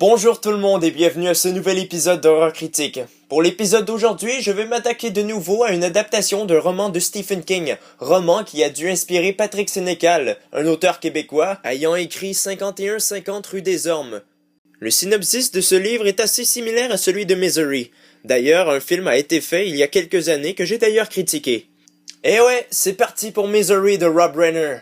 Bonjour tout le monde et bienvenue à ce nouvel épisode d'Horreur Critique. Pour l'épisode d'aujourd'hui, je vais m'attaquer de nouveau à une adaptation d'un roman de Stephen King, roman qui a dû inspirer Patrick Sénécal, un auteur québécois ayant écrit 51-50 rue des Ormes. Le synopsis de ce livre est assez similaire à celui de Misery. D'ailleurs, un film a été fait il y a quelques années que j'ai d'ailleurs critiqué. Et ouais, c'est parti pour Misery de Rob Reiner.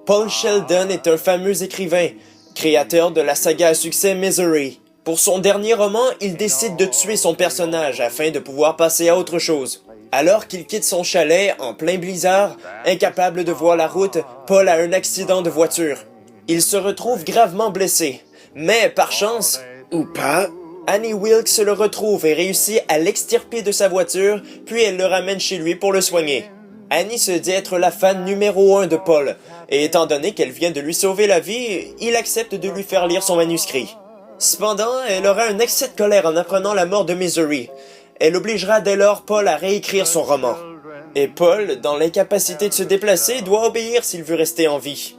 Paul Sheldon est un fameux écrivain, créateur de la saga à succès Misery. Pour son dernier roman, il décide de tuer son personnage afin de pouvoir passer à autre chose. Alors qu'il quitte son chalet en plein blizzard, incapable de voir la route, Paul a un accident de voiture. Il se retrouve gravement blessé, mais par chance, ou pas, Annie Wilkes le retrouve et réussit à l'extirper de sa voiture, puis elle le ramène chez lui pour le soigner. Annie se dit être la fan numéro 1 de Paul, et étant donné qu'elle vient de lui sauver la vie, il accepte de lui faire lire son manuscrit. Cependant, elle aura un excès de colère en apprenant la mort de Misery. Elle obligera dès lors Paul à réécrire son roman. Et Paul, dans l'incapacité de se déplacer, doit obéir s'il veut rester en vie.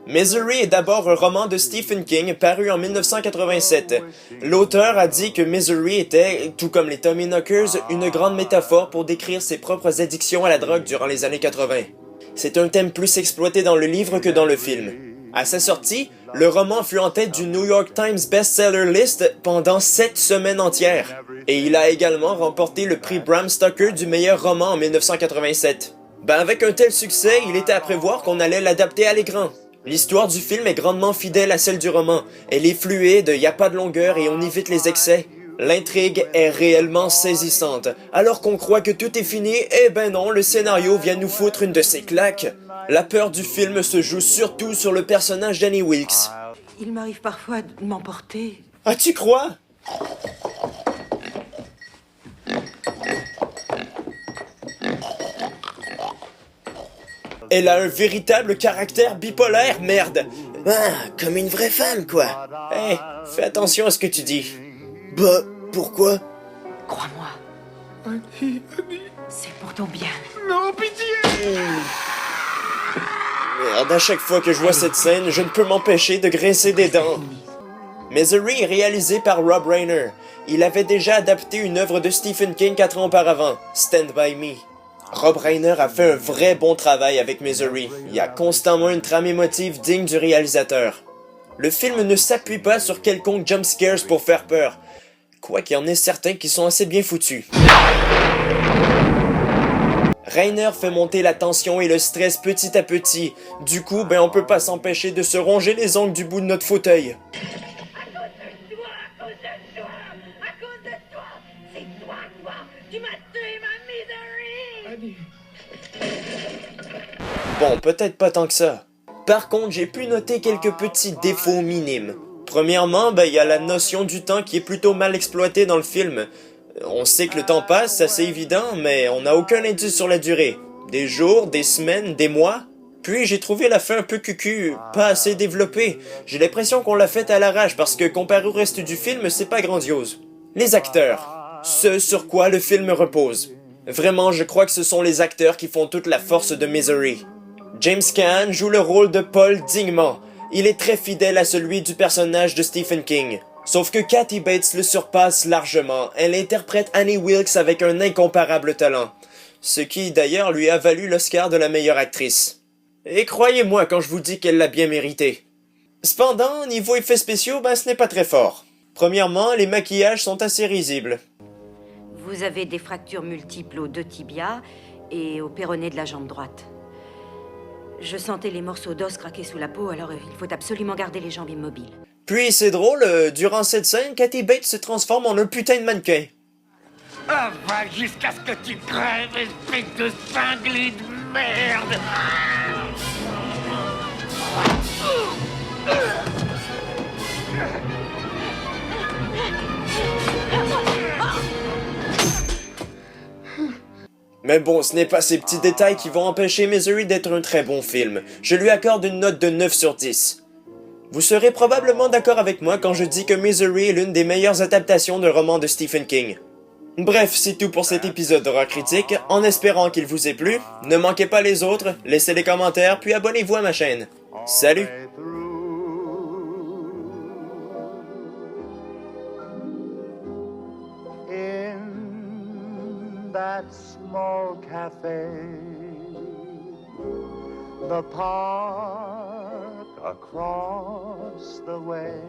Misery est d'abord un roman de Stephen King paru en 1987. L'auteur a dit que Misery était, tout comme les Tommyknockers, une grande métaphore pour décrire ses propres addictions à la drogue durant les années 80. C'est un thème plus exploité dans le livre que dans le film. À sa sortie, le roman fut en tête du New York Times Bestseller List pendant 7 semaines entières. Et il a également remporté le prix Bram Stoker du meilleur roman en 1987. Avec un tel succès, il était à prévoir qu'on allait l'adapter à l'écran. L'histoire du film est grandement fidèle à celle du roman. Elle est fluide, y a pas de longueur et on évite les excès. L'intrigue est réellement saisissante. Alors qu'on croit que tout est fini, eh ben non, le scénario vient nous foutre une de ses claques. La peur du film se joue surtout sur le personnage d'Annie Wilkes. Il m'arrive parfois de m'emporter. Ah, tu crois? Elle a un véritable caractère bipolaire, merde. Ah, comme une vraie femme, quoi. Hey, fais attention à ce que tu dis. Bah, pourquoi? Crois-moi, Annie, c'est pour ton bien. non, pitié! Merde, à chaque fois que je vois cette scène, je ne peux m'empêcher de grincer des dents. Misery est réalisé par Rob Reiner. Il avait déjà adapté une œuvre de Stephen King 4 ans auparavant, Stand By Me. Rob Reiner a fait un vrai bon travail avec Misery. Il y a constamment une trame émotive digne du réalisateur. Le film ne s'appuie pas sur quelconque jumpscares pour faire peur, quoiqu'il y en ait certains qui sont assez bien foutus. Reiner fait monter la tension et le stress petit à petit. Du coup, on peut pas s'empêcher de se ronger les ongles du bout de notre fauteuil. Bon, peut-être pas tant que ça. Par contre, j'ai pu noter quelques petits défauts minimes. Premièrement, il y a la notion du temps qui est plutôt mal exploitée dans le film. On sait que le temps passe, c'est assez évident, mais on n'a aucun indice sur la durée. Des jours, des semaines, des mois. Puis j'ai trouvé la fin un peu cucu, pas assez développée. J'ai l'impression qu'on l'a faite à l'arrache parce que comparé au reste du film, c'est pas grandiose. Les acteurs. Ce sur quoi le film repose. Vraiment, je crois que ce sont les acteurs qui font toute la force de Misery. James Caan joue le rôle de Paul dignement. Il est très fidèle à celui du personnage de Stephen King. Sauf que Kathy Bates le surpasse largement. Elle interprète Annie Wilkes avec un incomparable talent. Ce qui, d'ailleurs, lui a valu l'Oscar de la meilleure actrice. Et croyez-moi quand je vous dis qu'elle l'a bien mérité. Cependant, niveau effets spéciaux, ce n'est pas très fort. Premièrement, les maquillages sont assez risibles. Vous avez des fractures multiples aux 2 tibias et au péroné de la jambe droite. Je sentais les morceaux d'os craquer sous la peau, alors il faut absolument garder les jambes immobiles. Puis c'est drôle, durant cette scène, Kathy Bates se transforme en un putain de mannequin. Ah, va jusqu'à ce que tu crèves, espèce de cinglé de merde! Mais bon, ce n'est pas ces petits détails qui vont empêcher Misery d'être un très bon film. Je lui accorde une note de 9 sur 10. Vous serez probablement d'accord avec moi quand je dis que Misery est l'une des meilleures adaptations d'un roman de Stephen King. Bref, c'est tout pour cet épisode d'Horreur Critique, en espérant qu'il vous ait plu. Ne manquez pas les autres, laissez des commentaires, puis abonnez-vous à ma chaîne. Salut! In that small cafe, the park across the way.